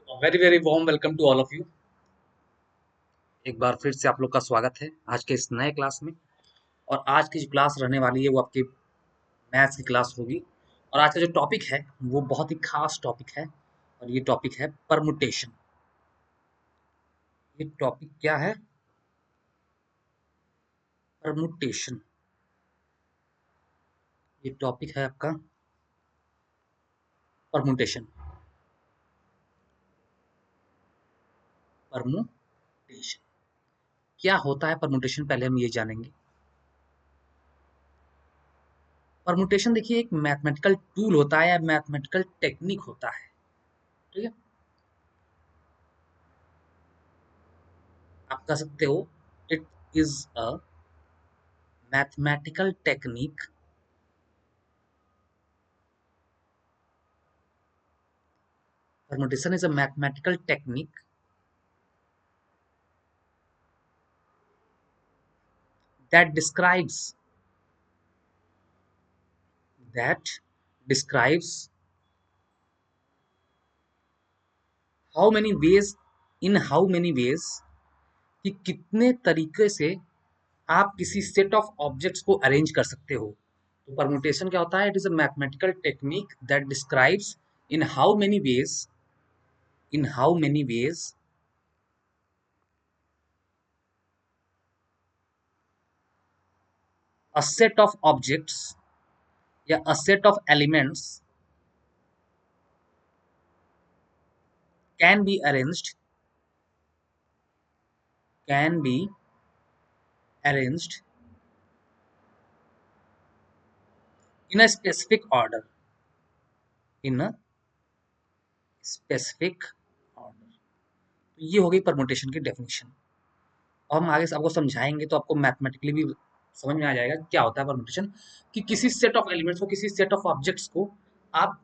Very very warm welcome to all of you. एक बार फिर से आप लोग का स्वागत है आज के इस नए क्लास में। और आज की जो क्लास रहने वाली है वो आपकी मैथ्स की क्लास होगी। और आज का जो टॉपिक है वो बहुत ही खास टॉपिक है और ये टॉपिक है परमुटेशन। ये टॉपिक क्या है? परमुटेशन। ये टॉपिक है आपका परमुटेशन। परमुटेशन क्या होता है? परमुटेशन पहले हम ये जानेंगे। परमुटेशन देखिए एक मैथमेटिकल टूल होता है या मैथमेटिकल टेक्निक होता है। ठीक है, आप कह सकते हो it is a mathematical technique. Permutation is a mathematical technique that that describes how many ways how many ways कि कितने तरीके से आप किसी सेट ऑफ ऑब्जेक्ट्स को अरेंज कर सकते हो। तो परमुटेशन क्या होता है? It is a mathematical technique that describes in how many ways in how many ways a set of objects या a set of elements can be arranged can be arranged in a specific order in a specific order। तो ये हो गई permutation की definition. और हम आगे से आपको समझाएंगे तो आपको मैथमेटिकली भी समझ में आ जाएगा क्या होता है परमुटेशन। कि किसी सेट ऑफ एलिमेंट्स को, किसी सेट ऑफ ऑब्जेक्ट्स को आप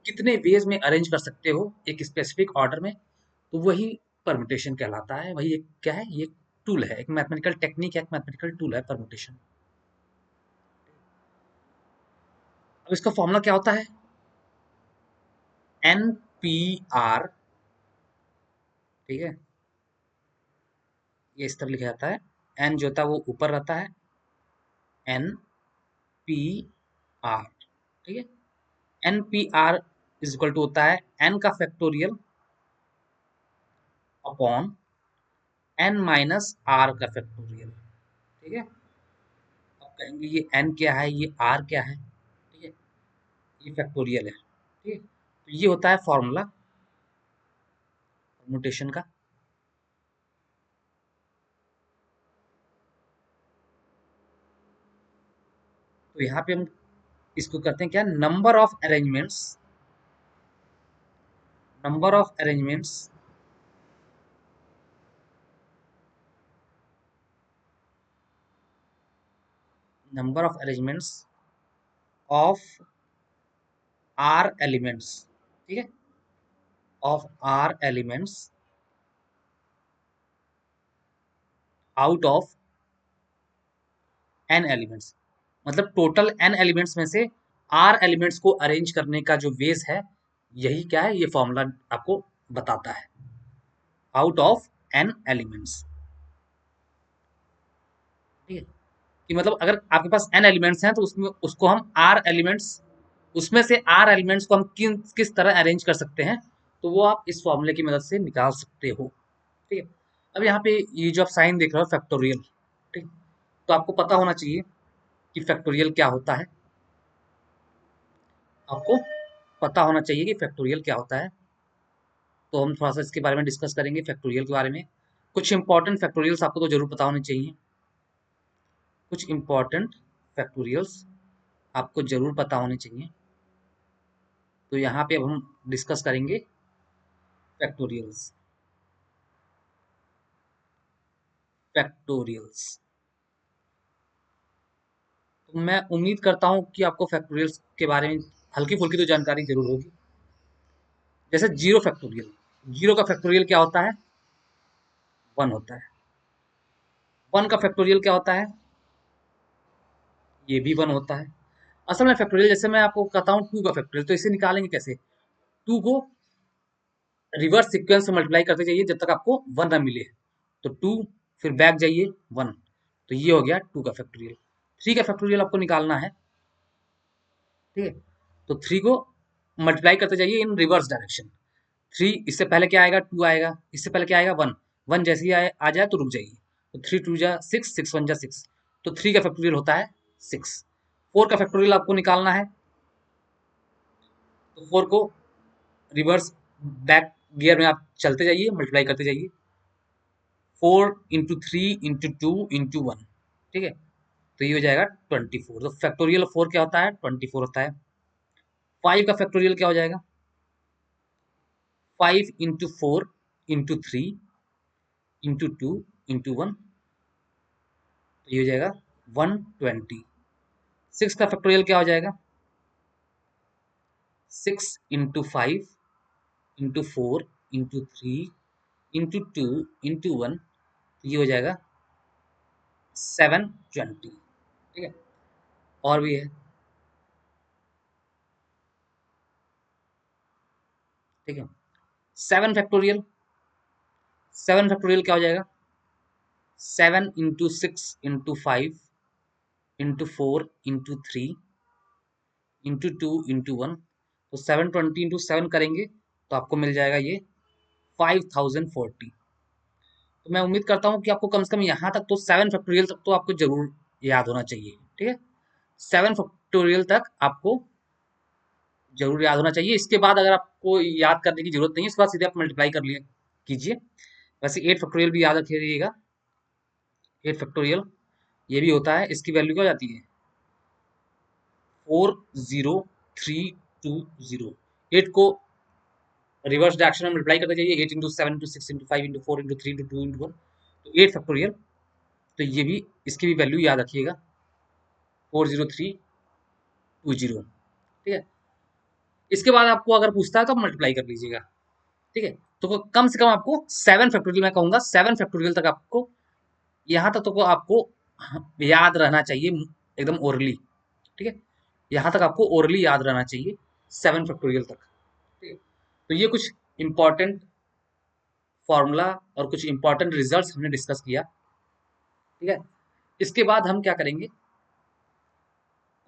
कितने वेज में अरेंज कर सकते हो एक स्पेसिफिक ऑर्डर में। तो वही परमुटेशन कहलाता है। वही एक क्या है? ये टूल है, एक मैथमेटिकल टेक्निक है, एक मैथमेटिकल टूल है परमुटेशन। अब इसका फॉर्मूला क्या होता है? N P R. ठीक है, ये इस तरह लिखा जाता है। एन जो होता है वो ऊपर रहता है, एन पी आर। ठीक है, N P R is equal to होता है एन का factorial upon N minus R का फैक्टोरियल। ठीक है, अब कहेंगे ये एन क्या है, ये आर क्या है। ठीक है, ये फैक्टोरियल है। ठीक है, तो ये होता है फॉर्मूला परमुटेशन का। तो यहाँ पे हम इसको करते हैं क्या? Number of arrangements number of arrangements of R elements. ठीक है, of R elements out of N elements. मतलब टोटल एन एलिमेंट्स में से आर एलिमेंट्स को अरेंज करने का जो वेज है, यही क्या है? ये फॉर्मूला आपको बताता है आउट ऑफ एन एलिमेंट्स। ठीक है, कि मतलब अगर आपके पास एन एलिमेंट्स हैं तो उसमें उसको हम आर एलिमेंट्स, उसमें से आर एलिमेंट्स को हम किस तरह अरेंज कर सकते हैं, तो वो आप इस फॉर्मूले की मदद से निकाल सकते हो। ठीक है, अब यहाँ पे ये जो आप साइन देख रहे हो फैक्टोरियल, ठीक, तो आपको पता होना चाहिए कि फैक्टोरियल क्या होता है। आपको पता होना चाहिए कि फैक्टोरियल क्या होता है। तो हम थोड़ा सा इसके बारे में डिस्कस करेंगे फैक्टोरियल के बारे में। कुछ इंपॉर्टेंट फैक्टोरियल्स आपको तो जरूर पता होने चाहिए। कुछ इंपॉर्टेंट फैक्टोरियल्स आपको जरूर पता होने चाहिए। तो यहाँ पे अब हम डिस्कस करेंगे फैक्टोरियल्स। फैक्टोरियल्स तो मैं उम्मीद करता हूँ कि आपको फैक्टोरियल्स के बारे में हल्की फुल्की तो जानकारी जरूर होगी। जैसे जीरो फैक्टोरियल, जीरो का फैक्टोरियल क्या होता है? वन होता है। वन का फैक्टोरियल क्या होता है? ये भी वन होता है। असल में फैक्टोरियल जैसे मैं आपको कहता हूँ टू का फैक्टोरियल, तो इसे निकालेंगे कैसे? टू को रिवर्स सीक्वेंस से मल्टीप्लाई करते जाइए जब तक आपको 1 ना मिले। तो 2, फिर बैक जाइए 1, तो ये हो गया 2 का फैक्टोरियल। 3 का फैक्टोरियल आपको निकालना है, ठीक है। तो 3 को मल्टीप्लाई करते जाइए इन रिवर्स डायरेक्शन। 3 इससे पहले क्या आएगा, 2 आएगा, इससे पहले क्या आएगा, 1। 1 जैसे ही आ जाए तो रुक जाइए। तो 3 2 जा 6, 6 1 जा 6, तो 3 का फैक्टोरियल होता है 6। 4 का फैक्टोरियल आपको निकालना है, तो 4 को रिवर्स बैक गियर में आप चलते जाइए, मल्टीप्लाई करते जाइए। 4 इंटू 3 इंटू 2 इंटू 1, ठीक है। तो ये हो जाएगा 24। तो फैक्टोरियल 4 क्या होता है, 24 होता है। 5 का फैक्टोरियल क्या हो जाएगा, 5 इंटू 4 इंटू 3 इंटू 2 इंटू 1, तो ये हो जाएगा 120। 6 का फैक्टोरियल क्या हो जाएगा, 6 into 5 into 4 into 3 into 2 into 1, तो ये हो जाएगा 720, ठीक है। और भी है, ठीक है। 7 फैक्टोरियल, 7 फैक्टोरियल क्या हो जाएगा, 7 into 6 into 5 into 4 into 3 into 2 into 1, तो 720 इंटू 7 करेंगे तो आपको मिल जाएगा ये 5040। तो मैं उम्मीद करता हूँ कि आपको कम से कम यहाँ तक तो 7 फैक्टोरियल तक तो आपको जरूर याद होना चाहिए, ठीक है। 7 फैक्टोरियल तक आपको जरूर याद होना चाहिए। इसके बाद अगर आपको याद करने की जरूरत नहीं है, इसके बाद सीधे आप मल्टीप्लाई कर लिए कीजिए। वैसे 8 फैक्टोरियल भी याद रखिएगा, 8 फैक्टोरियल ये भी होता है, इसकी वैल्यू क्या हो जाती है, 40320। 8 को रिवर्स डायरेक्शन में मल्टीप्लाई करते जाइए, 8 into 7 into 6 into 5 into 4 into 3 into 2 into 1, तो 8 फैक्टोरियल। तो ये भी, इसकी भी वैल्यू याद रखिएगा, 40320, ठीक है। इसके बाद आपको अगर पूछता है तो आप मल्टीप्लाई कर लीजिएगा, ठीक है। तो कम से कम आपको 7 फैक्टोरियल, मैं कहूंगा 7 फैक्टोरियल तक आपको, यहाँ तक तो आपको याद रहना चाहिए एकदम ओरली, ठीक है। यहाँ तक आपको ओरली याद रहना चाहिए 7 फैक्टोरियल तक, ठीक है। तो ये कुछ इंपॉर्टेंट फॉर्मूला और कुछ इंपॉर्टेंट रिजल्ट्स हमने डिस्कस किया, ठीक है। इसके बाद हम क्या करेंगे,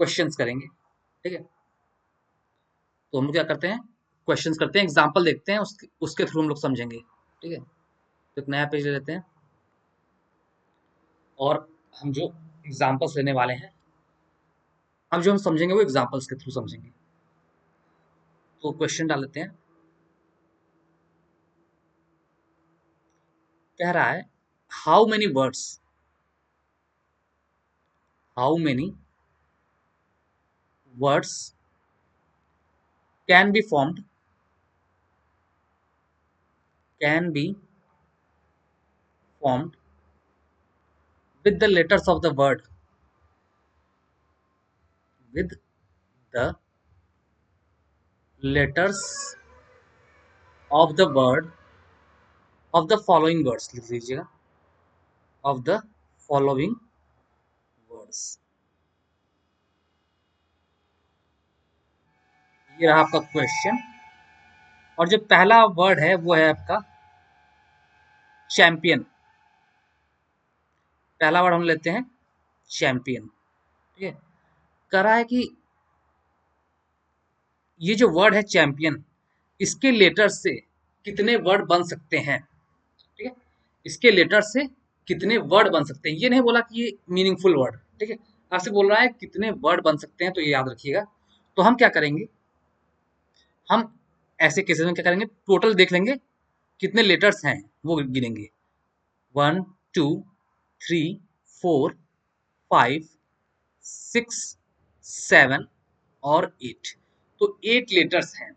क्वेश्चंस करेंगे, ठीक है। तो हम क्या करते हैं, क्वेश्चंस करते हैं, एग्जांपल देखते हैं, उसके थ्रू हम लोग समझेंगे, ठीक है। तो एक नया पेज ले लेते हैं और हम जो एग्जांपल्स लेने वाले हैं, अब जो हम समझेंगे वो एग्जांपल्स के थ्रू समझेंगे। तो क्वेश्चन डाल लेते हैं। कह रहा है, how many words, how many words can be formed, can be formed with the letters of the word, with the letters of the word of the following words, लिख लीजिएगा, of the following words। ये रहा आपका question, और जो पहला word है वो है आपका चैंपियन। पहला वर्ड हम लेते हैं चैंपियन, ठीक है। कह रहा है कि ये जो वर्ड है चैंपियन, इसके लेटर से कितने वर्ड बन सकते हैं, ठीक है। इसके लेटर से कितने वर्ड बन सकते हैं, ये नहीं बोला कि ये मीनिंगफुल वर्ड, ठीक है। आपसे बोल रहा है कितने वर्ड बन सकते हैं, तो ये याद रखिएगा। तो हम क्या करेंगे, हम ऐसे केसेस में क्या करेंगे, टोटल देख लेंगे कितने लेटर्स हैं वो गिनेंगे, 1 2 3 4 5 6 7 और 8, तो 8 लेटर्स हैं।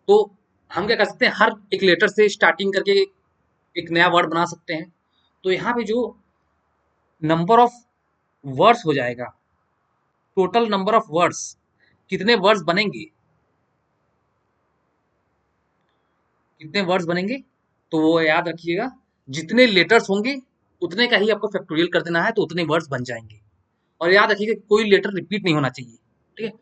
तो हम क्या कर सकते हैं, हर एक लेटर से स्टार्टिंग करके एक नया वर्ड बना सकते हैं। तो यहाँ पे जो नंबर ऑफ वर्ड्स हो जाएगा, टोटल नंबर ऑफ वर्ड्स, कितने वर्ड्स बनेंगे, कितने वर्ड्स बनेंगे, तो वो याद रखिएगा, जितने लेटर्स होंगे उतने का ही आपको फैक्टोरियल कर देना है, तो उतने वर्ड्स बन जाएंगे। और याद रखिएगा कोई लेटर रिपीट नहीं होना चाहिए, ठीक है।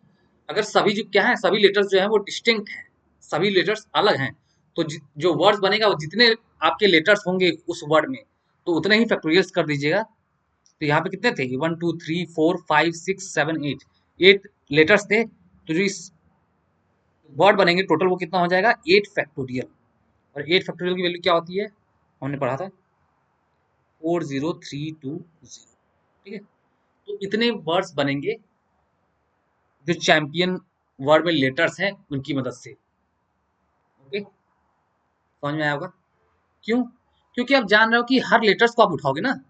अगर सभी जो क्या है, सभी लेटर्स जो है वो डिस्टिंक्ट हैं, सभी लेटर्स अलग हैं, तो जो वर्ड्स बनेगा वो जितने आपके लेटर्स होंगे उस वर्ड में तो उतने ही फैक्टोरियल्स कर दीजिएगा। तो यहाँ पे कितने थे 1 2 3 4 5 6 7 8 8 लेटर्स थे। तो जो इस वर्ड बनेंगे टोटल वो कितना हो जाएगा 8 फैक्टोरियल। और 8 फैक्टोरियल की वैल्यू क्या होती है हमने पढ़ा था 40320। ठीक है, तो इतने वर्ड्स बनेंगे जो चैंपियन वर्ड में लेटर्स हैं उनकी मदद से। ओके, समझ में आया होगा क्यों? क्योंकि आप जान रहे हो कि हर लेटर्स को आप उठाओगे ना,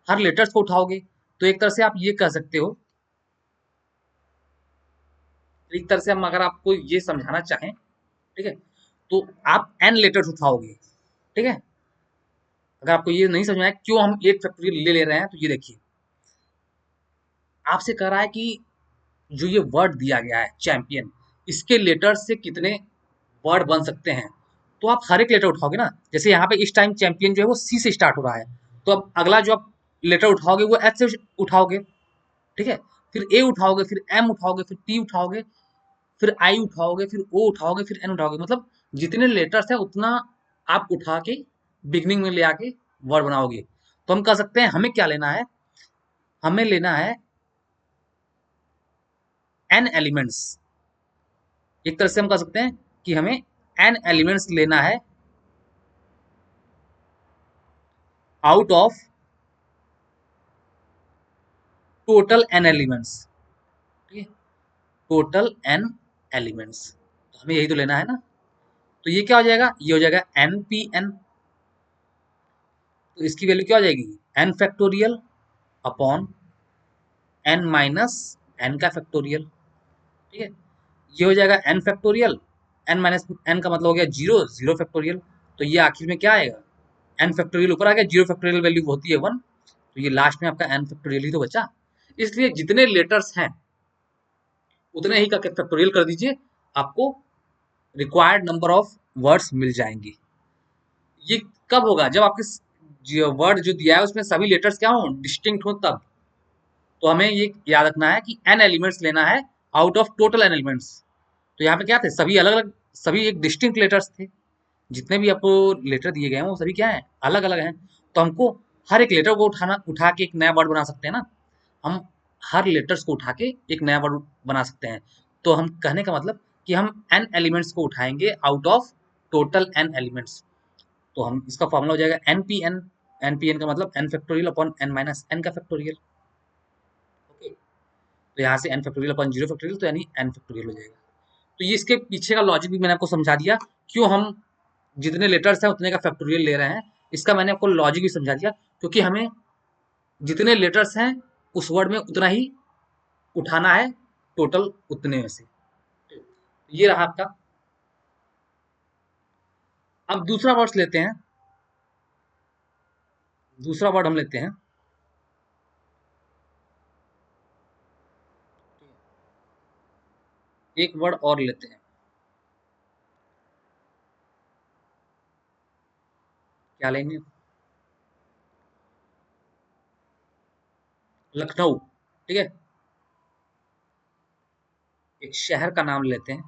हर लेटर्स को उठाओगे तो एक तरह से आप ये कह सकते हो, एक तरह से हम अगर आपको ये समझाना चाहें, ठीक है, तो आप एन लेटर्स उठाओगे। ठीक है, अगर आपको ये नहीं समझ में आया क्यों हम 8 फैक्टोरियल ले रहे हैं तो ये देखिए, आपसे कह रहा है कि जो ये वर्ड दिया गया है चैंपियन, इसके लेटर्स से कितने वर्ड बन सकते हैं। तो आप हर एक लेटर उठाओगे ना, जैसे यहाँ पे इस टाइम चैंपियन जो है वो सी से स्टार्ट हो रहा है, तो अब अगला जो आप लेटर उठाओगे वो एच से उठाओगे। ठीक है, फिर ए उठाओगे, फिर एम उठाओगे, फिर टी उठाओगे, फिर आई उठाओगे, फिर ओ उठाओगे, फिर एन उठाओगे। मतलब जितने लेटर्स हैं उतना आप उठा के बिगनिंग में ले आके वर्ड बनाओगे। तो हम कह सकते हैं हमें क्या लेना है, हमें लेना है एन एलिमेंट्स। एक तरह से हम कह सकते हैं कि हमें एन एलिमेंट्स लेना है out of total N elements. ठीक है, टोटल एन एलिमेंट्स, तो हमें यही तो लेना है ना। तो ये क्या हो जाएगा, ये हो जाएगा एन पी एन। तो इसकी वैल्यू क्या हो जाएगी N factorial upon N minus N का फैक्टोरियल। ठीक है, ये हो जाएगा N factorial, N minus N का मतलब हो गया जीरो, जीरो फैक्टोरियल। तो ये आखिर में क्या आएगा एन फैक्टोरियल ऊपर आ गया, जीरो फैक्टोरियल वैल्यू होती है 1, तो ये लास्ट में आपका एन फैक्टोरियल ही तो बचा। इसलिए जितने लेटर्स हैं उतने ही का फैक्टोरियल कर दीजिए, आपको रिक्वायर्ड नंबर ऑफ वर्ड्स मिल जाएंगे। ये कब होगा जब आपके वर्ड जो दिया है उसमें सभी लेटर्स क्या हो डिस्टिंक्ट हो तब। तो हमें ये याद रखना है कि एन एलिमेंट्स लेना है out of total N elements. तो यहाँ पे क्या थे सभी अलग अलग, सभी एक डिस्टिंक्ट लेटर्स थे। जितने भी आपको लेटर दिए गए हैं वो सभी क्या है अलग अलग हैं। तो हमको हर एक लेटर को उठा के एक नया वर्ड बना सकते हैं ना, हम हर लेटर्स को उठा के एक नया वर्ड बना सकते हैं। तो हम कहने का मतलब कि हम एन एलिमेंट्स को उठाएंगे out of total N elements. तो हम इसका फॉर्मूला हो जाएगा N P N. N P N का मतलब N factorial upon N minus N का फैक्टोरियल। ओके, तो यहाँ से N factorial upon zero factorial तो यानी एन फैक्टोरियल हो जाएगा। तो ये इसके पीछे का लॉजिक भी मैंने आपको समझा दिया, क्यों हम जितने लेटर्स हैं उतने का फैक्टोरियल ले रहे हैं। इसका मैंने आपको लॉजिक भी समझा दिया, क्योंकि हमें जितने लेटर्स हैं उस वर्ड में उतना ही उठाना है टोटल उतने में से। ये रहा आपका। अब दूसरा वर्ड लेते हैं, दूसरा वर्ड हम लेते हैं एक वर्ड और लेते हैं, क्या लेंगे लखनऊ। ठीक है, एक शहर का नाम लेते हैं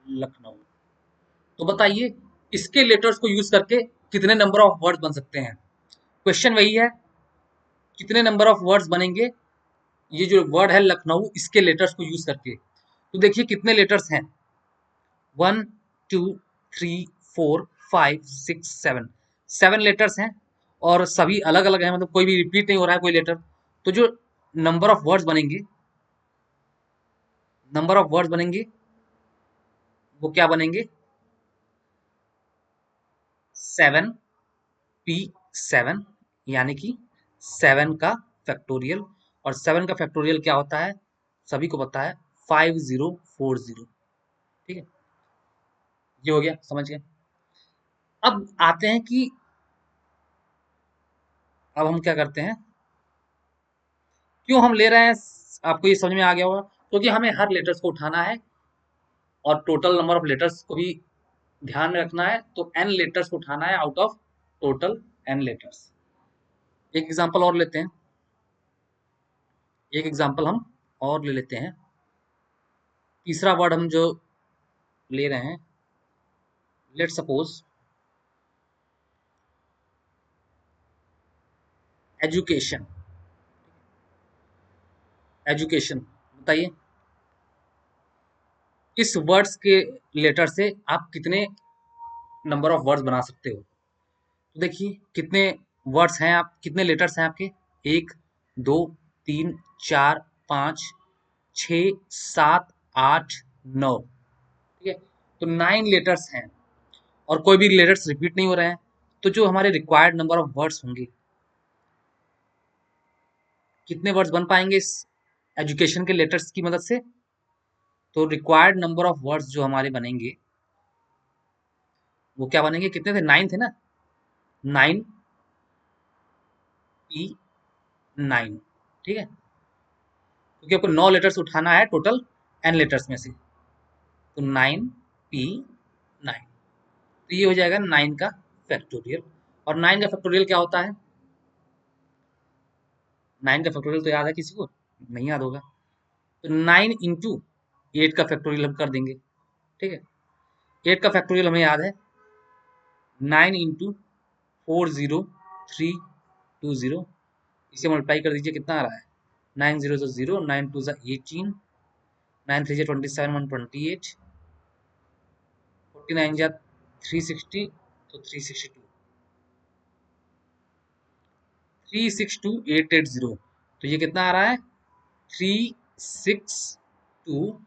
लखनऊ। तो बताइए इसके लेटर्स को यूज करके कितने नंबर ऑफ वर्ड्स बन सकते हैं। क्वेश्चन वही है कितने नंबर ऑफ वर्ड्स बनेंगे ये जो वर्ड है लखनऊ इसके लेटर्स को यूज करके। तो देखिए कितने लेटर्स हैं 1 2 3 4 5 6 7, 7 लेटर्स हैं और सभी अलग अलग हैं, मतलब कोई भी रिपीट नहीं हो रहा है कोई लेटर। तो जो नंबर ऑफ वर्ड्स बनेंगे, नंबर ऑफ वर्ड्स बनेंगे वो क्या बनेंगे 7p7, यानी कि 7 का फैक्टोरियल। और 7 का फैक्टोरियल क्या होता है सभी को पता है 5040। ठीक है, ये हो गया समझ गए। अब आते हैं कि अब हम क्या करते हैं, क्यों हम ले रहे हैं, आपको ये समझ में आ गया होगा क्योंकि हमें हर लेटर्स को उठाना है और टोटल नंबर ऑफ लेटर्स को भी ध्यान में रखना है। तो एन लेटर्स को उठाना है out of total N letters. एक एग्जांपल और लेते हैं, एक एग्जांपल हम और ले लेते हैं। तीसरा वर्ड हम जो ले रहे हैं, लेट सपोज एजुकेशन, एजुकेशन बताइए इस वर्ड्स के लेटर से आप कितने नंबर ऑफ वर्ड्स बना सकते हो। तो देखिए कितने वर्ड्स हैं, आप कितने लेटर्स हैं आपके, 1 2 3 4 5 6 7 8 9, ठीक है। तो 9 लेटर्स हैं और कोई भी लेटर्स रिपीट नहीं हो रहे हैं, तो जो हमारे रिक्वायर्ड नंबर ऑफ वर्ड्स होंगे, कितने वर्ड्स बन पाएंगे इस एजुकेशन के लेटर्स की मदद से। तो रिक्वायर्ड नंबर ऑफ वर्ड्स जो हमारे बनेंगे वो क्या बनेंगे, कितने थे, 9 थे ना, 9 P 9, ठीक है, क्योंकि आपको 9 लेटर्स उठाना है टोटल n लेटर्स में से, तो 9 P 9, तो ये हो जाएगा 9 का फैक्टोरियल। और 9 का फैक्टोरियल क्या होता है, 9 का फैक्टोरियल तो याद है किसी को, नहीं याद होगा, तो 9 इंटू 8 का फैक्टोरियल हम कर देंगे, ठीक है। 8 का फैक्टोरियल हमें याद है 9 इंटू 40320, इसे मल्टीप्लाई कर दीजिए, कितना आ रहा है, 9 0 0, 9 2 18, 9 3 27, 128, 49 जा 360, तो 362 तो ये कितना आ रहा है, 362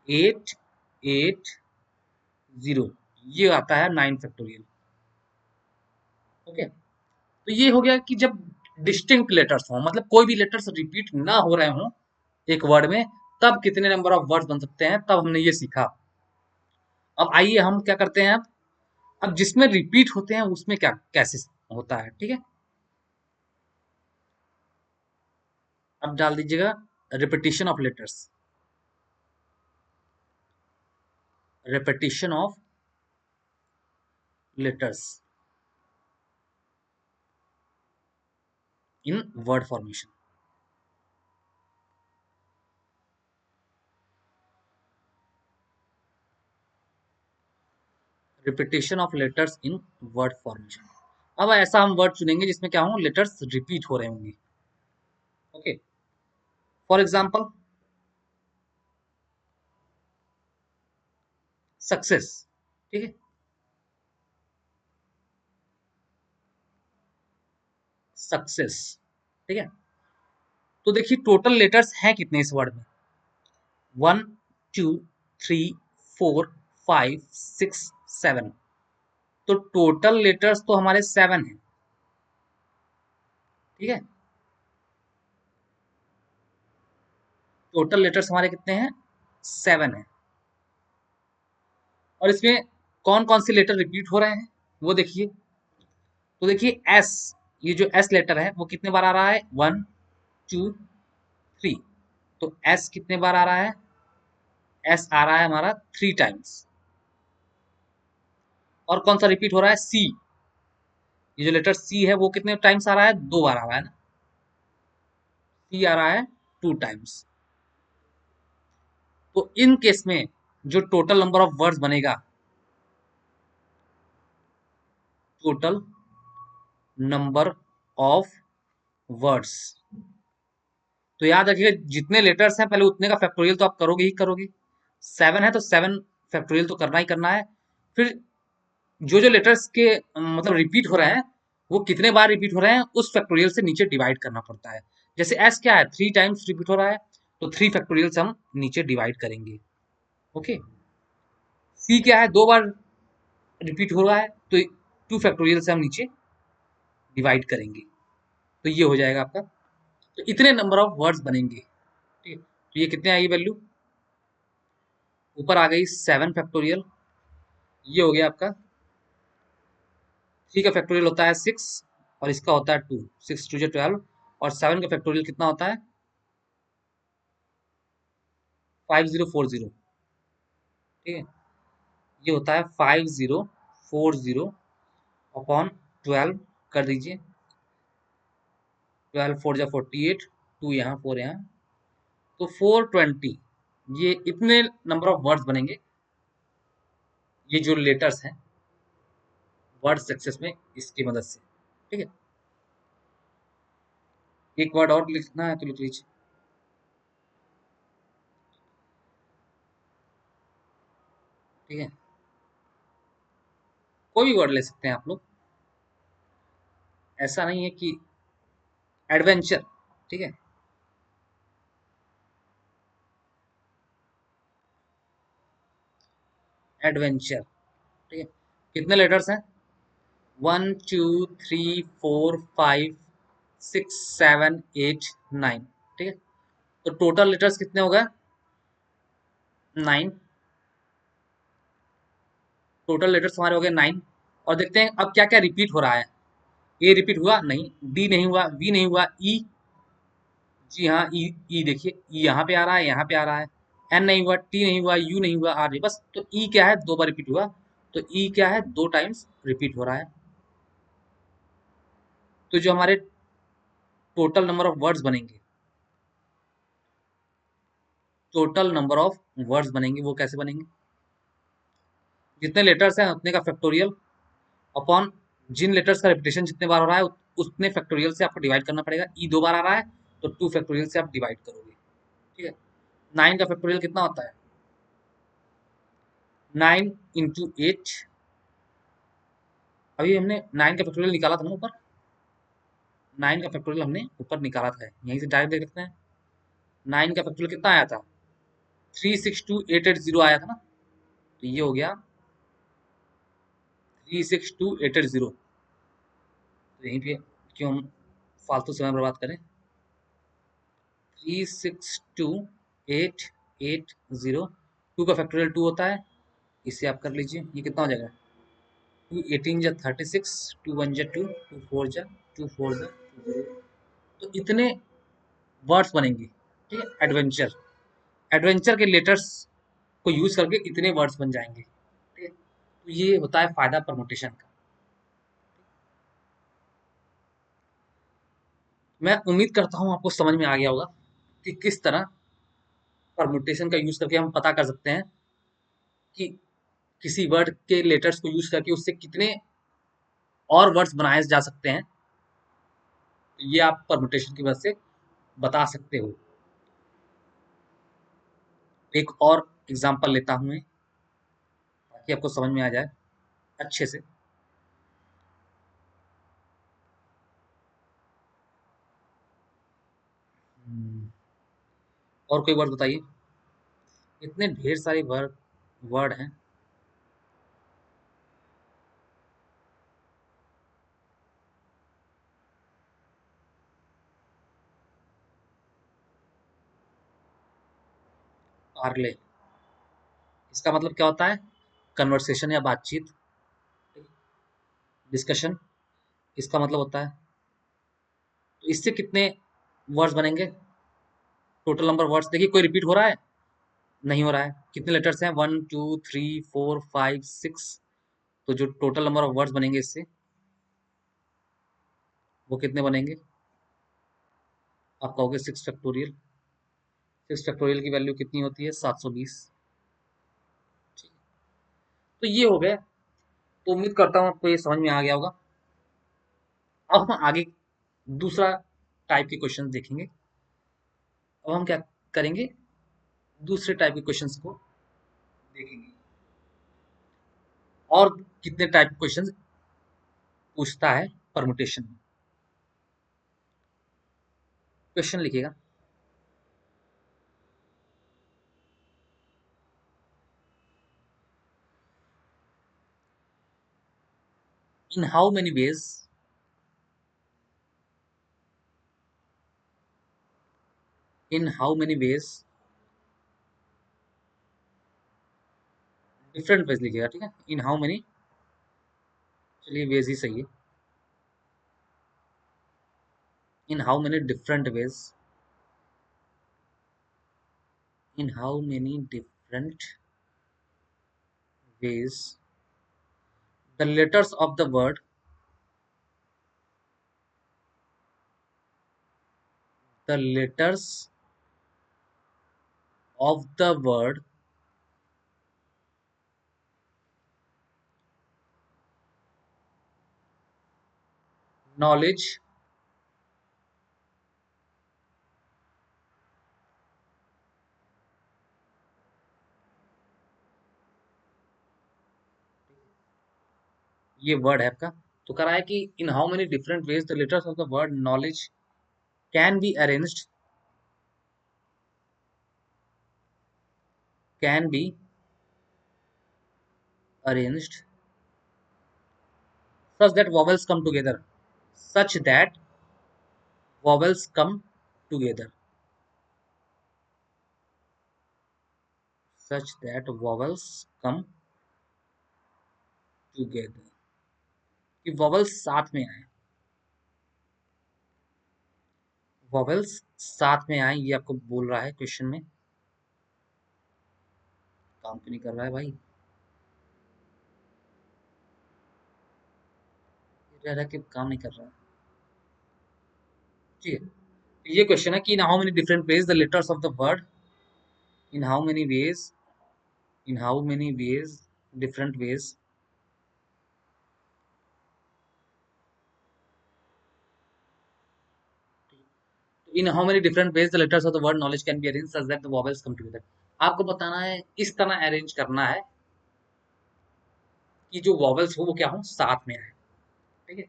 880, ये आता है 9 फैक्टोरियल। ओके, तो ये हो गया कि जब डिस्टिंक्ट लेटर्स हो, मतलब कोई भी लेटर्स रिपीट ना हो रहे हो एक वर्ड में, तब कितने नंबर ऑफ वर्ड्स बन सकते हैं, तब हमने ये सीखा। अब आइए हम क्या करते हैं, अब जिसमें रिपीट होते हैं उसमें क्या कैसे होता है, ठीक है। अब डाल दीजिएगा repetition of letters, repetition of letters in word formation. Repetition of letters in word formation. अब ऐसा हम वर्ड चुनेंगे जिसमें क्या हो, लेटर्स रिपीट हो रहे होंगे। ओके, फॉर एग्जाम्पल सक्सेस, ठीक है, सक्सेस, ठीक है। तो देखिए टोटल लेटर्स हैं कितने इस वर्ड में, 1 2 3 4 5 6 7, तो टोटल लेटर्स तो हमारे 7 हैं, ठीक है। टोटल लेटर्स हमारे कितने हैं, 7 है। और इसमें कौन कौन से लेटर रिपीट हो रहे हैं वो देखिए। तो देखिए एस, ये जो एस लेटर है वो कितने बार आ रहा है, 1 2 3, तो एस कितने बार आ रहा है, एस आ रहा है हमारा 3 टाइम्स। और कौन सा रिपीट हो रहा है, सी, ये जो लेटर सी है वो कितने टाइम्स आ रहा है, 2 बार आ रहा है ना, सी आ रहा है 2 टाइम्स। तो इन केस में जो टोटल नंबर ऑफ वर्ड्स बनेगा, टोटल नंबर ऑफ वर्ड्स, तो याद रखिएगा जितने लेटर्स हैं पहले उतने का फैक्टोरियल तो आप करोगे ही करोगे, 7 है तो 7 फैक्टोरियल तो करना ही करना है। फिर जो जो लेटर्स के मतलब रिपीट हो रहे हैं वो कितने बार रिपीट हो रहे हैं उस फैक्टोरियल से नीचे डिवाइड करना पड़ता है। जैसे एस क्या है, 3 टाइम्स रिपीट हो रहा है, तो 3 फैक्टोरियल से हम नीचे डिवाइड करेंगे। ओके, सी क्या है, 2 बार रिपीट हो रहा है, तो 2 फैक्टोरियल से हम नीचे डिवाइड करेंगे, तो ये हो जाएगा आपका। तो इतने नंबर ऑफ वर्ड्स बनेंगे, ठीक है। तो ये कितने आई वैल्यू, ऊपर आ गई 7 फैक्टोरियल, ये हो गया आपका। 3 का फैक्टोरियल होता है 6 और इसका होता है 2, 6 2 12, और 7 का फैक्टोरियल कितना होता है, 5040, ठीक है। ये होता है 5040 अपॉन 12, कर दीजिए, 12 4 जा 48, 2 यहाँ 4 यहाँ, तो 420, ये इतने नंबर ऑफ वर्ड्स बनेंगे ये जो लेटर्स हैं वर्ड सक्सेस में इसकी मदद से। ठीक है, एक वर्ड और लिखना है तो लिख लीजिए। ठीक है, कोई भी वर्ड ले सकते हैं आप लोग, ऐसा नहीं है कि एडवेंचर। ठीक है, एडवेंचर। ठीक है, कितने लेटर्स हैं? 1 2 3 4 5 6 7 8 9। ठीक है, तो टोटल लेटर्स कितने हो गए? 9। टोटल लेटर्स हमारे हो गए 9। और देखते हैं अब क्या क्या रिपीट हो रहा है। ए रिपीट हुआ नहीं, डी नहीं हुआ, वी नहीं हुआ, ई, जी हाँ, ई, ई देखिए, ई यहाँ पे आ रहा है, यहाँ पे आ रहा है। एन नहीं हुआ, टी नहीं हुआ, यू नहीं हुआ, आर नहीं, बस तो ई क्या है, 2 बार रिपीट हुआ। तो ई क्या है, 2 टाइम्स रिपीट हो रहा है। तो जो हमारे टोटल नंबर ऑफ वर्ड्स बनेंगे, टोटल नंबर ऑफ वर्ड्स बनेंगे वो कैसे बनेंगे? जितने लेटर्स हैं उतने का फैक्टोरियल अपॉन जिन लेटर्स का रिपीटेशन जितने बार हो रहा है उतने फैक्टोरियल से आपको डिवाइड करना पड़ेगा। ई 2 बार आ रहा है तो 2 फैक्टोरियल से आप डिवाइड करोगे। ठीक है, 9 का फैक्टोरियल कितना होता है? 9 इंटू 8। अभी हमने 9 का फैक्टोरियल निकाला था ना ऊपर, 9 का फैक्टोरियल हमने ऊपर निकाला था, यहीं से डायरेक्ट देख सकते हैं। 9 का फैक्टोरियल कितना आया था? 362880 आया था ना। तो ये हो गया 362880। तो यहीं पे क्यों हम फालतू समय बर्बाद करें? 362880। 2 का फैक्टोरियल 2 होता है, इसे आप कर लीजिए, ये कितना हो जाएगा? 2 18 जा 36, 2 1 जा 2, 2 4 जा 2 4 जा 2 0। तो इतने वर्ड्स बनेंगे। ठीक है, एडवेंचर, एडवेंचर के लेटर्स को यूज करके इतने वर्ड्स बन जाएंगे। ठीक है, तो ये होता है फायदा परमुटेशन का। मैं उम्मीद करता हूँ आपको समझ में आ गया होगा कि किस तरह परमुटेशन का यूज करके हम पता कर सकते हैं कि किसी वर्ड के लेटर्स को यूज करके उससे कितने और वर्ड्स बनाए जा सकते हैं। तो ये आप परमुटेशन की मदद से बता सकते हो। एक और एग्जांपल लेता हूं मैं, ताकि आपको समझ में आ जाए अच्छे से। और कोई वर्ड बताइए, इतने ढेर सारे वर्ड वर्ड हैं। पार्ले, इसका मतलब क्या होता है? कन्वर्सेशन या बातचीत, डिस्कशन, इसका मतलब होता है। तो इससे कितने वर्ड्स बनेंगे? टोटल नंबर वर्ड्स देखिए, कोई रिपीट हो रहा है? नहीं हो रहा है। कितने लेटर्स हैं? 1 2 3 4 5 6। तो जो टोटल नंबर ऑफ वर्ड्स बनेंगे इससे, वो कितने बनेंगे? आप कहोगे 6 फैक्टोरियल। 6 फैक्टोरियल की वैल्यू कितनी होती है? 720। ठीक है, तो ये हो गया। तो उम्मीद करता हूँ आपको ये समझ में आ गया होगा। अब हम आगे दूसरा टाइप के क्वेश्चन देखेंगे। अब हम क्या करेंगे? दूसरे टाइप के क्वेश्चंस को देखेंगे, और कितने टाइप के क्वेश्चंस पूछता है परमुटेशन में। क्वेश्चन लिखिएगा, in how many ways, in how many ways, different ways लिखिएगा। ठीक है, इन हाउ मेनी, चलिए वेज ही सही है। In how many different ways, in how many different ways the letters of the word, the letters of the word knowledge ये word है आपका। तो कह रहा है कि in how many different ways the letters of the word knowledge can be arranged, can be arranged such that vowels come together, such that vowels come together, such that vowels come together, कि vowels साथ में आए, vowels साथ में आए, ये आपको बोल रहा है क्वेश्चन में। काम क्यों नहीं कर रहा है भाई, रह रहा कि काम नहीं कर रहा है। ठीक है, तो ये क्वेश्चन है कि in how many different ways the letters of the word, in how many ways, in how many ways, different ways, in how many different ways the letters of the word knowledge can be arranged such that the vowels come together. आपको बताना है इस तरह arrange करना है कि जो vowels हो वो क्या हो, साथ में आए। ठीक है,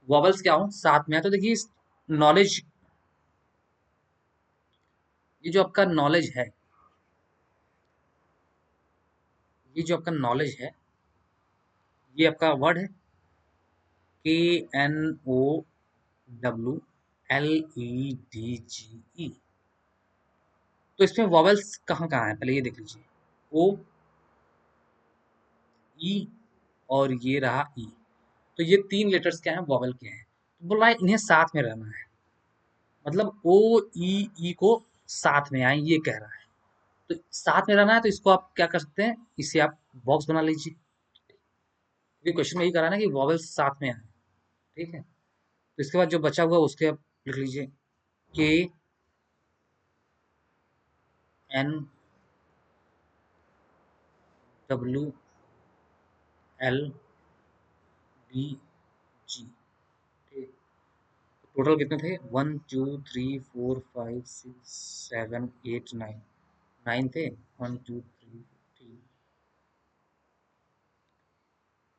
वॉवेल्स क्या हो, साथ में आए। तो देखिए नॉलेज, ये जो आपका नॉलेज है, ये जो आपका नॉलेज है, ये आपका वर्ड है KNOWLEDGE। तो इसमें वॉवेल्स कहाँ कहाँ है पहले ये देख लीजिए, ओ, ई और ये रहा ई। तो ये तीन लेटर्स क्या हैं, वॉवेल के हैं। तो बोल रहा है इन्हें साथ में रहना है, मतलब ओ ई को साथ में आए, ये कह रहा है। तो साथ में रहना है तो इसको आप क्या कर सकते हैं, इसे आप बॉक्स बना लीजिए, क्योंकि क्वेश्चन में यही करा ना कि वॉवेल्स साथ में आए। ठीक है, तो इसके बाद जो बचा हुआ उसके आप लिख लीजिए KNWLDG। टोटल कितने थे, 1 2 3 4 5 6 7 8 9, 9 थे, 1 2 3 4।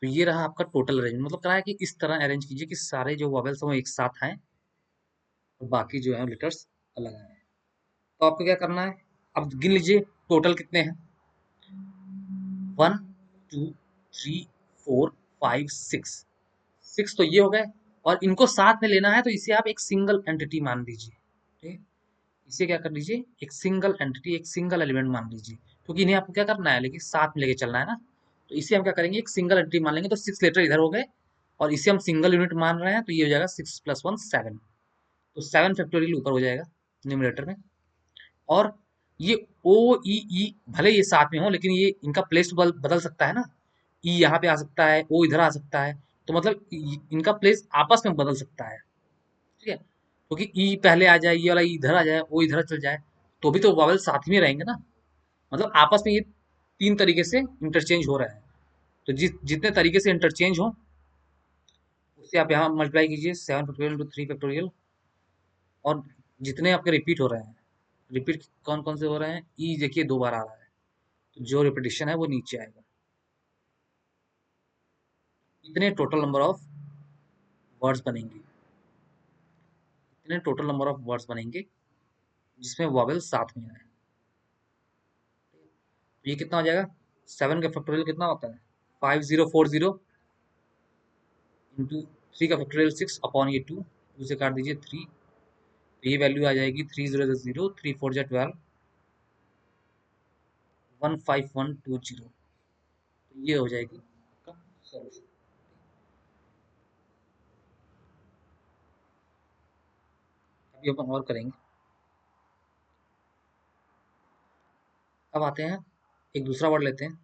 तो ये रहा आपका टोटल अरेंजमेंट। मतलब कहा है कि इस तरह अरेंज कीजिए कि सारे जो वॉवेल्स हैं वो एक साथ आए और बाकी जो है लेटर्स अलग आए। तो आपको क्या करना है, अब गिन लीजिए टोटल कितने हैं, 1 2 3 4 5 6, 6 तो ये हो गए। और इनको साथ में लेना है तो इसे आप एक सिंगल एंटिटी मान लीजिए। ठीक है, इसे क्या कर लीजिए, एक सिंगल एंटिटी, एक सिंगल एलिमेंट मान लीजिए, क्योंकि इन्हें आपको क्या करना है, लेकिन साथ में लेके चलना है ना। तो इसे हम क्या करेंगे, एक सिंगल एंटिटी मान लेंगे। तो 6 लेटर इधर हो गए और इसे हम सिंगल यूनिट मान रहे हैं, तो ये हो जाएगा 6 + 1 7। तो 7 फैक्टोरियल ऊपर हो जाएगा न्यूमरेटर में। और ये ओ ई भले ये साथ में हो, लेकिन ये इनका प्लेस बदल सकता है ना, ई यहाँ पे आ सकता है, ओ इधर आ सकता है। तो मतलब इनका प्लेस आपस में बदल सकता है। ठीक है, क्योंकि ई पहले आ जाए, ये वाला ई इधर आ जाए, ओ इधर चल जाए, तो भी तो वॉवेल साथ में रहेंगे ना। मतलब आपस में ये तीन तरीके से इंटरचेंज हो रहा है। तो जितने तरीके से इंटरचेंज हो उससे आप यहाँ मल्टीप्लाई कीजिए, 7 फैक्टोरियल × 3 फैक्टोरियल। और जितने आपके रिपीट हो रहे हैं, रिपीट कौन कौन से हो रहे हैं, ई देखिए 2 बार आ रहा है, तो जो रिपीटिशन है वो नीचे आएगा। इतने टोटल नंबर ऑफ वर्ड्स बनेंगे, इतने टोटल नंबर ऑफ वर्ड्स बनेंगे जिसमें वॉवेल साथ में आए। तो ये कितना हो जाएगा, 7 का फैक्टोरियल कितना होता है, 5040 इंटू 3 का फैक्टोरियल 6 अपॉन ये 2, 2 से काट दीजिए 3। तो ये वैल्यू आ जाएगी 3000, 3 4 12, 15120। तो ये हो जाएगी आपका सॉल्यूशन। अभी अपन और करेंगे। अब आते हैं, एक दूसरा वर्ड लेते हैं,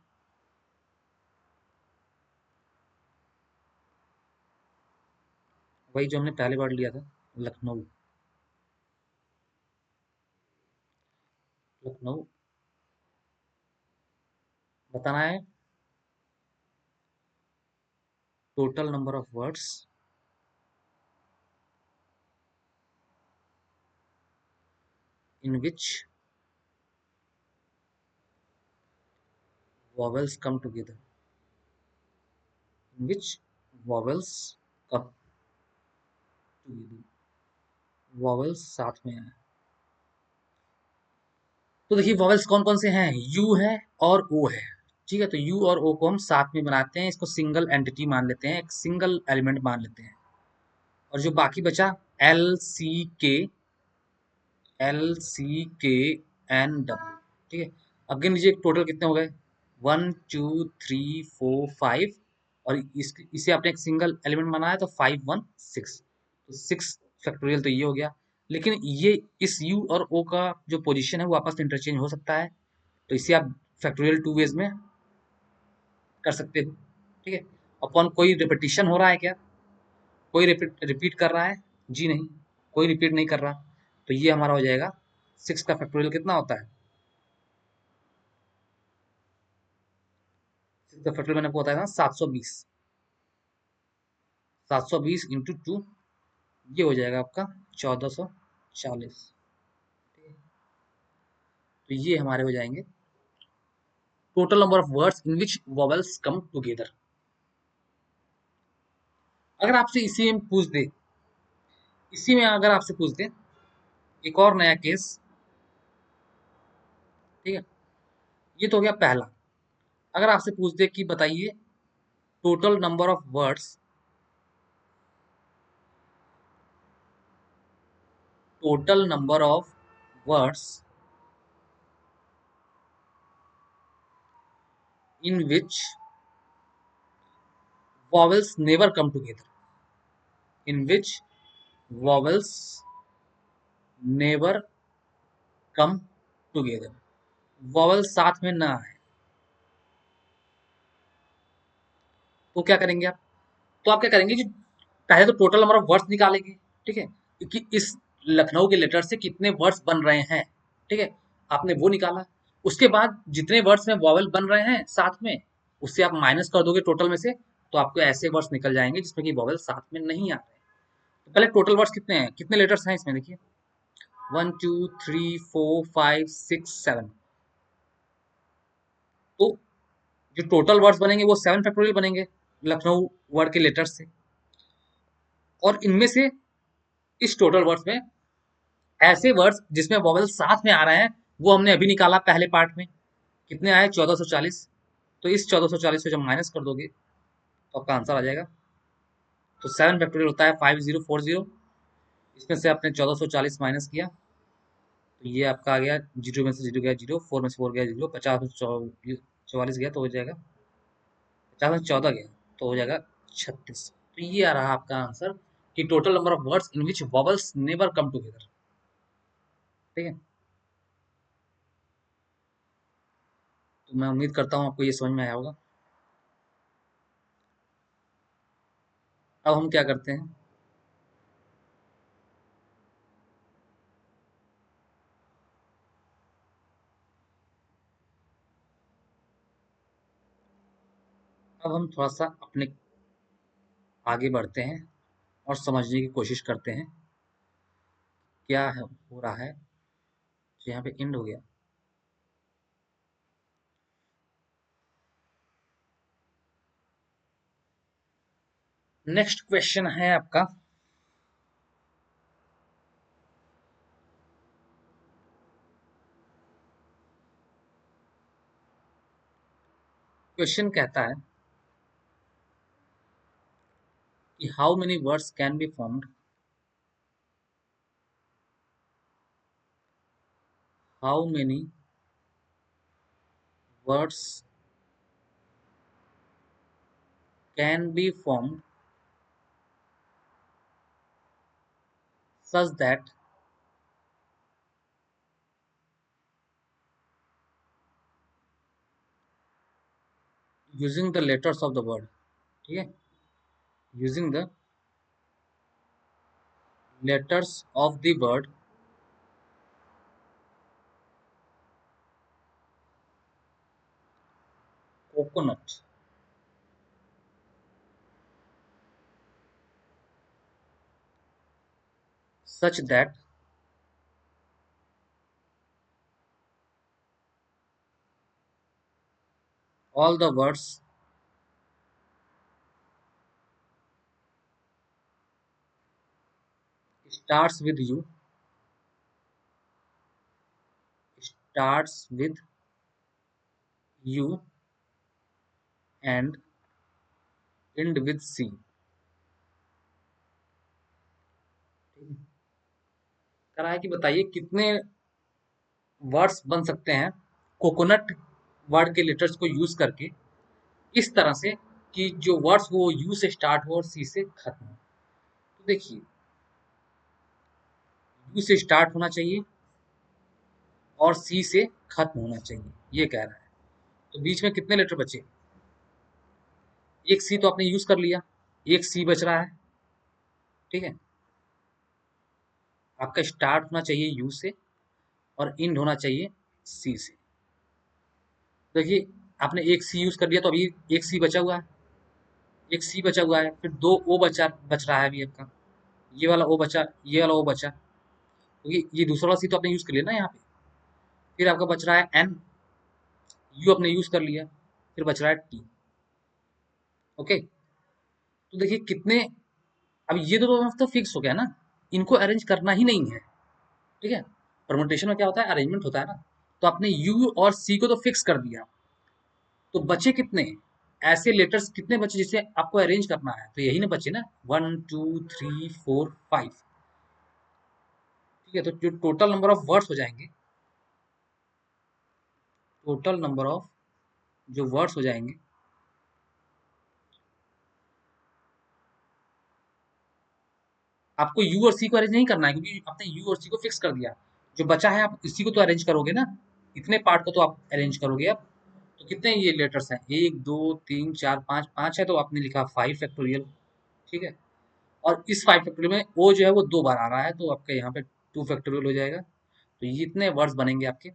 वही जो हमने पहले वर्ड लिया था, लखनऊ। लखनऊ बताना है total number of words in which vowels come together, in which vowels come together, vowels साथ में है। तो देखिए वॉवेल्स कौन कौन से हैं, यू है और ओ है। ठीक है, तो यू और ओ को हम साथ में बनाते हैं, इसको सिंगल एंटिटी मान लेते हैं, एक सिंगल एलिमेंट मान लेते हैं। और जो बाकी बचा एल सी के, एल सी के एन डब्ल्यू। ठीक है, अब गिन लीजिए टोटल कितने हो गए, 1 2 3 4 5, और इसे आपने एक सिंगल एलिमेंट माना है तो 5 1 6, तो 6 फैक्टोरियल तो ये हो गया। लेकिन ये इस यू और ओ का जो पोजीशन है वो आपस में इंटरचेंज हो सकता है, तो इसे आप फैक्टोरियल 2 वेज में कर सकते हो। ठीक है, अपॉन कोई रिपीटिशन हो रहा है क्या, कोई रिपीट रिपीट कर रहा है, जी नहीं, कोई रिपीट नहीं कर रहा, तो ये हमारा हो जाएगा 6 का फैक्टोरियल कितना होता है, 6 का फैक्टोरियल मैंने आपको बताया था 720, 720 × 2, ये हो जाएगा आपका 1440। तो ये हमारे हो जाएंगे total number of words in which vowels come together. अगर आपसे इसी में पूछ दे, इसी में अगर आपसे पूछ दे एक और नया केस, ठीक है, ये तो हो गया पहला। अगर आपसे पूछ दे कि बताइए total number of words, total number of words in which vowels never come together, in which vowels never come together, vowel साथ में ना आए, तो क्या करेंगे आप, तो आप क्या करेंगे कि पहले तो टोटल नंबर ऑफ वर्ड्स निकालेंगे। ठीक है, कि इस लखनऊ के लेटर से कितने वर्ड्स बन रहे हैं, ठीक है, आपने वो निकाला। उसके बाद जितने वर्ड्स में वॉवेल बन रहे हैं साथ में, उससे आप माइनस कर दोगे टोटल में से, तो आपको ऐसे वर्ड्स निकल जाएंगे जिसमें कि वॉवेल साथ में नहीं आ रहे हैं। तो पहले टोटल वर्ड्स कितने हैं, कितने लेटर्स हैं इसमें, देखिए 1 2 3 4 5 6 7, तो जो टोटल वर्ड्स बनेंगे वो 7 फैक्टोरियल बनेंगे लखनऊ वर्ड के लेटर्स से। और इनमें से इस टोटल वर्ड्स में ऐसे वर्ड्स जिसमें वॉवेल साथ में आ रहे हैं वो हमने अभी निकाला पहले पार्ट में, कितने आए 1440। तो इस 1440 को जब माइनस कर दोगे तो आपका आंसर आ जाएगा। तो 7 फैक्टोरियल होता है 5040, इसमें से आपने 1440 माइनस किया तो ये आपका आ गया, जीरो में से जीरो गया जीरो, 4 में से 4 गया जीरो, 50 में से 44 गया तो हो जाएगा, 50 में से 14 गया तो हो जाएगा 36। तो ये आ रहा आपका आंसर कि total number of words in which vowels never come together. ठीक है, तो मैं उम्मीद करता हूँ आपको ये समझ में आया होगा। अब हम क्या करते हैं, अब हम थोड़ा सा अपने आगे बढ़ते हैं और समझने की कोशिश करते हैं क्या है हो रहा है। तो यहाँ पे एंड हो गया। नेक्स्ट क्वेश्चन है आपका, क्वेश्चन कहता है कि how many words can be formed, how many words can be formed such that using the letters of the word, ठीक है, using the letters of the word coconut, such that all the words starts with you, starts with you and end with C। करा है कि बताइए कितने words बन सकते हैं कोकोनट वर्ड के लेटर्स को यूज करके, इस तरह से कि जो वर्ड्स वो यू से स्टार्ट हो और सी से खत्म हो। तो देखिए, यू से स्टार्ट होना चाहिए और सी से खत्म होना चाहिए, ये कह रहा है। तो बीच में कितने लेटर बचे? एक सी तो आपने यूज कर लिया, एक सी बच रहा है, ठीक है। आपका स्टार्ट होना चाहिए यू से और एंड होना चाहिए सी से। देखिए, आपने एक सी यूज कर लिया तो अभी एक सी बचा हुआ है, एक सी बचा हुआ है, फिर दो ओ बच रहा है अभी आपका, ये वाला ओ बचा, ये वाला ओ बचा, क्योंकि ये दूसरा वाला सी तो आपने यूज कर लिया ना यहाँ पे। फिर आपका बच रहा है एन, यू आपने यूज कर लिया, फिर बच रहा है टी। ओके, तो देखिए कितने, अब ये तो फिक्स हो गया ना, इनको अरेंज करना ही नहीं है, ठीक है। परमुटेशन में क्या होता है, अरेंजमेंट होता है ना। तो आपने यू और सी को तो फिक्स कर दिया, तो बचे कितने ऐसे लेटर्स, कितने बचे जिसे आपको अरेंज करना है? तो यही ना बचे ना, 1 2 3 4 5, ठीक है। तो जो टोटल नंबर ऑफ वर्ड्स हो जाएंगे, टोटल नंबर ऑफ जो वर्ड्स हो जाएंगे, आपको यू और सी को अरेंज नहीं करना है, क्योंकि आपने यू और सी को फिक्स कर दिया। जो बचा है आप इसी को तो अरेंज करोगे ना, इतने पार्ट को तो आप अरेंज करोगे अब। तो कितने ये लेटर्स हैं, 1 2 3 4 5, 5 है तो आपने लिखा 5 फैक्टोरियल, ठीक है। और इस 5 फैक्टोरियल में ओ जो है वो 2 बार आ रहा है, तो आपके यहाँ पे 2 फैक्टोरियल हो जाएगा। तो ये इतने वर्ड्स बनेंगे आपके।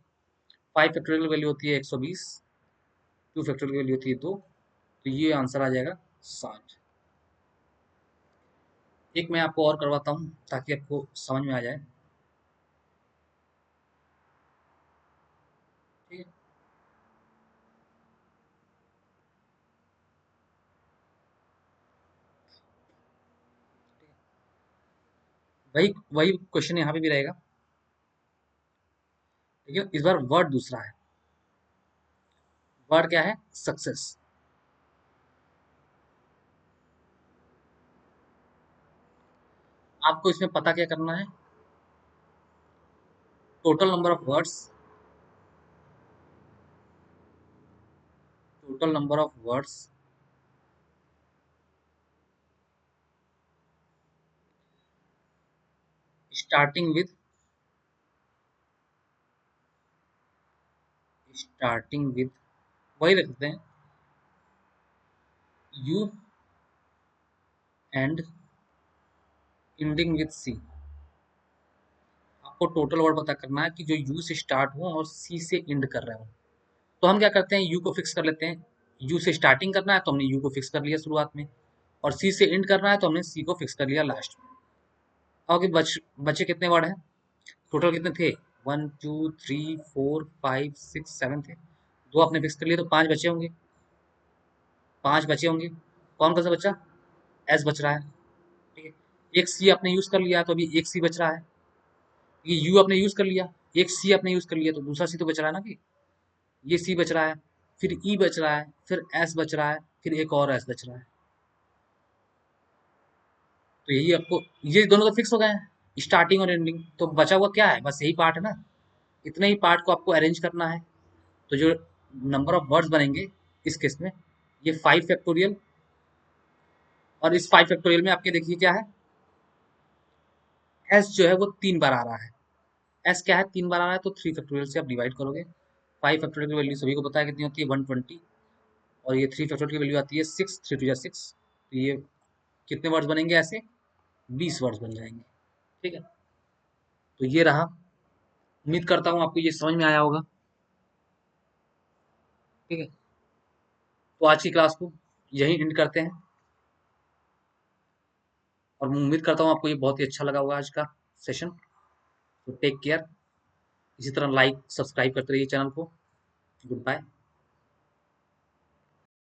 5 फैक्टोरियल वैल्यू होती है 120, 2 फैक्टोरियल वैल्यू होती है 2, तो ये आंसर आ जाएगा 60। एक मैं आपको और करवाता हूँ ताकि आपको समझ में आ जाए, ठीक है। वही वही क्वेश्चन यहाँ पे भी रहेगा, लेकिन इस बार वर्ड दूसरा है। वर्ड क्या है? सक्सेस। आपको इसमें पता क्या करना है, total number of words, total number of words starting with, starting with वही रखते हैं, U and ending with C. आपको टोटल वर्ड पता करना है कि जो यू से स्टार्ट हो और सी से एंड कर रहे हो। तो हम क्या करते हैं, यू को फिक्स कर लेते हैं। यू से स्टार्टिंग करना है तो हमने यू को फिक्स कर लिया शुरुआत में, और सी से एंड करना है तो हमने सी को फिक्स कर लिया लास्ट में। ओके, बचे कितने वर्ड हैं? टोटल कितने थे? 1 2 3 4 5 6 7 थे। दो आपने फिक्स कर लिए तो 5 बचे होंगे, 5 बचे होंगे। कौन कौन सा बचा? एस बच रहा है, ठीक है। एक सी आपने यूज कर लिया तो अभी एक सी बच रहा है, ये यू आपने यूज कर लिया, एक सी आपने यूज कर लिया तो दूसरा सी तो बच रहा है ना कि, ये सी बच रहा है, फिर ई बच रहा है, फिर एस बच रहा है, फिर एक और एस बच रहा है। तो यही आपको, ये दोनों तो फिक्स हो गए हैं, स्टार्टिंग और एंडिंग। तो बचा हुआ क्या है? बस यही पार्ट है ना, इतने ही पार्ट को आपको अरेंज करना है। तो जो नंबर ऑफ वर्ड्स बनेंगे इस केस में, ये 5 फैक्टोरियल, और इस 5 फैक्टोरियल में आपके देखिए क्या है, एस जो है वो 3 बार आ रहा है। एस क्या है? 3 बार आ रहा है, तो 3 फैक्टोरियल से आप डिवाइड करोगे। 5 फैक्टोरियल की वैल्यू सभी को पता है कितनी होती है, 120। और ये 3 फैक्टोरियल की वैल्यू आती है 6, 3 2 6। तो ये कितने वर्ड्स बनेंगे ऐसे? 20 वर्ड्स बन जाएंगे, ठीक है। तो ये रहा, उम्मीद करता हूँ आपको ये समझ में आया होगा, ठीक है। तो आज की क्लास को यही एंड करते हैं, और मैं उम्मीद करता हूँ आपको ये बहुत ही अच्छा लगा होगा आज का सेशन। तो टेक केयर, इसी तरह लाइक सब्सक्राइब करते रहिए चैनल को। Good bye.